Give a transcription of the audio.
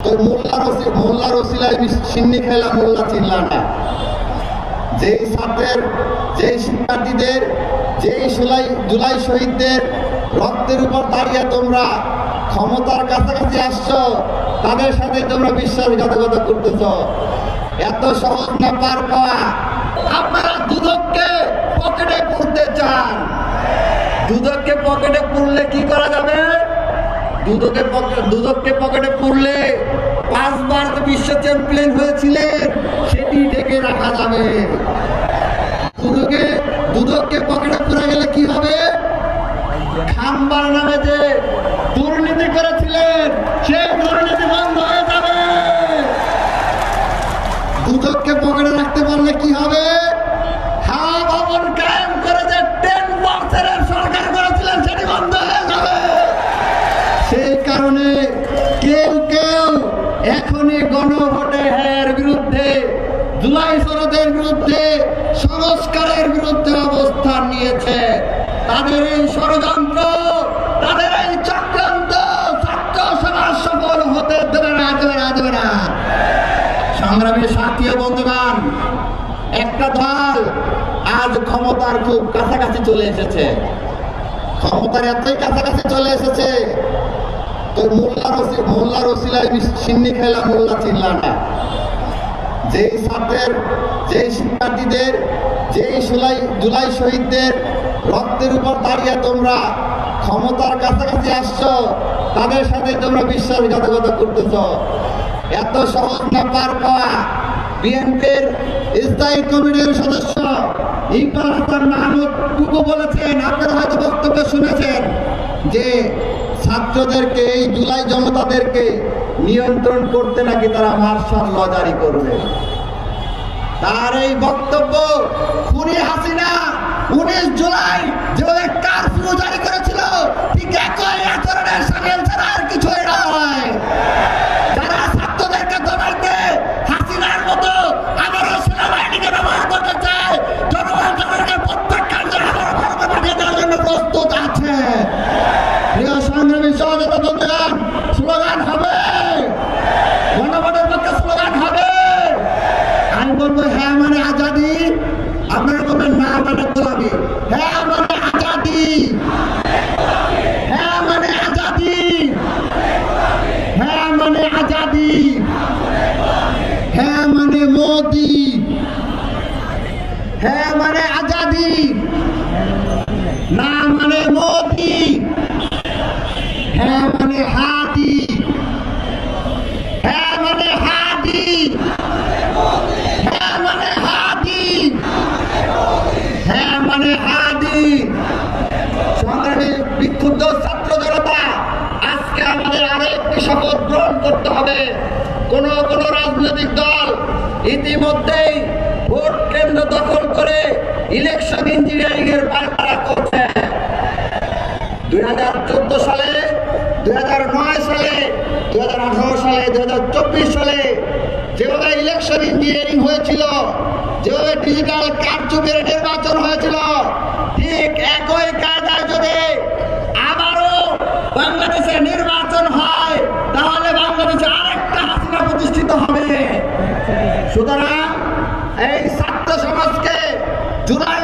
তো মোল্লার ওসিলায় সিন্নি খেলা মোল্লা চিনলা না। যেই ছাত্রের, যেই শিক্ষার্থীদের, যেই জুলাই শহীদদের রক্তের উপর দাঁড়িয়ে তোমরা ক্ষমতার কাছাকাছি আসছো, তাদের সাথে তোমরা বিশ্বাসঘাতকতা করতেছ। এত সহজ না পার পাওয়া। আপনারা দুদককে পকেটে পুরতে চান। দুদককে পকেটে পুরলে কি করা যাবে? দুদককে পকেটে পুরলে 5 বার বিশ্ব চ্যাম্পিয়ন হয়েছিলেন, সেটি ঢেকে রাখা যাবে। দুদককে পকেটে পুরে গেলে কি হবে? খাম্বার নামে যে দুর্নীতি করেছিলেন, সেই দুর্নীতি বন্ধ হয়ে যাবে। দুদককে পকেটে রাখতে পারলে কি হবে? হাওয়া ভবন কায়েম করে যে 10 বছরের সরকার করেছিলেন, সেটি বন্ধ হয়ে যাবে। সেই কারণে কেউ এখনই গণভোটে হ্যার বিরুদ্ধে, জুলাই সনদের বিরুদ্ধে, সংস্কারের বিরুদ্ধে অবস্থান নিয়েছে। তাদের এই ষড়যন্ত্র, তাদের এই চক্রান্ত ছাত্র সমাজ সফল হতে দেবে না। সংগ্রামী সাথী ও বন্ধুগণ, একটা দল আজ ক্ষমতার খুব কাছাকাছি চলে এসেছে। ক্ষমতার এতই কাছাকাছি চলে এসেছে, তো মোল্লার ওসিলায় সিন্নি খেলা মোল্লা চিনলা না। যেই ছাত্রের, যেই শিক্ষার্থীদের, যেই জুলাই শহীদদের রক্তের উপর দাঁড়িয়ে তোমরা ক্ষমতার কাছাকাছি আসছো, তাদের সাথে তোমরা বিশ্বাসঘাতকতা করতেছ। এত সহজ না পার পাওয়া। বিএনপির স্থায়ী কমিটির সদস্য ইকবাল হাসান মাহমুদ টুকু বলেছেন, আপনারা হয়তো বক্তব্য শুনেছেন, যে ছাত্রদেরকে, এই জুলাই জনতাদেরকে নিয়ন্ত্রণ করতে নাকি তারা মার্শাল ল জারি করবে। তার এই বক্তব্য খুনি হাসিনা 19 জুলাই যেভাবে কারফিউ জারি করেছিল, ঠিক একই আচরণের সামিল ছাড়া আর কিছু নয়। যারা ছাত্রদেরকে দমাইতে হাসিনার মতো আবারও সেনাবাহিনীকে ব্যবহার করতে চায়, জনগণ তাদেরকে প্রত্যাখ্যান করে পাঠিয়ে দেওয়ার জন্য প্রস্তুত আছে। প্রিয় সংগ্রামী সহযোগিতা বন্ধুগণ, স্লোগান হবে, গণভোটের পক্ষে স্লোগান হবে। আমি বলবো হ্যাঁ মানে আজাদি, আপনারা বলবেন না মানে গোলামি। হ্যাঁ মানে আজাদি, হ্যাঁ মানে আজাদি, হ্যাঁ মানে আজাদি, হ্যাঁ মানে মোদি, হ্যাঁ মানে আজাদি, না মানে মোদি, হ্যাঁ মানে হাদি, হ্যাঁ মানে হাদি, হ্যাঁ মানে হাদি, হ্যাঁ মানে হাদি। সংগ্রামী বিক্ষুব্ধ ছাত্র জনতা, আজকে আমাদের আরো একটি শপথ গ্রহণ করতে হবে। কোন রাজনৈতিক দল ইতিমধ্যেই ভোট কেন্দ্র দখল করে ইলেকশন ইঞ্জিনিয়ারিং এর পায়তারা করছে। 2014 সালে, 2009 সালে, 2018 সালে, 2024 সালে যেভাবে ইলেকশন ইঞ্জিনিয়ারিং হয়েছিল, যেভাবে ডিজিটাল কারচুপির নির্বাচন হয়েছিল, ঠিক একই কায়দায় যদি আবারও বাংলাদেশে নির্বাচন হয়, তাহলে বাংলাদেশে আরেকটা হাসিনা প্রতিষ্ঠিত হবে। সুতরাং এই ছাত্র সমাজকে জুলাই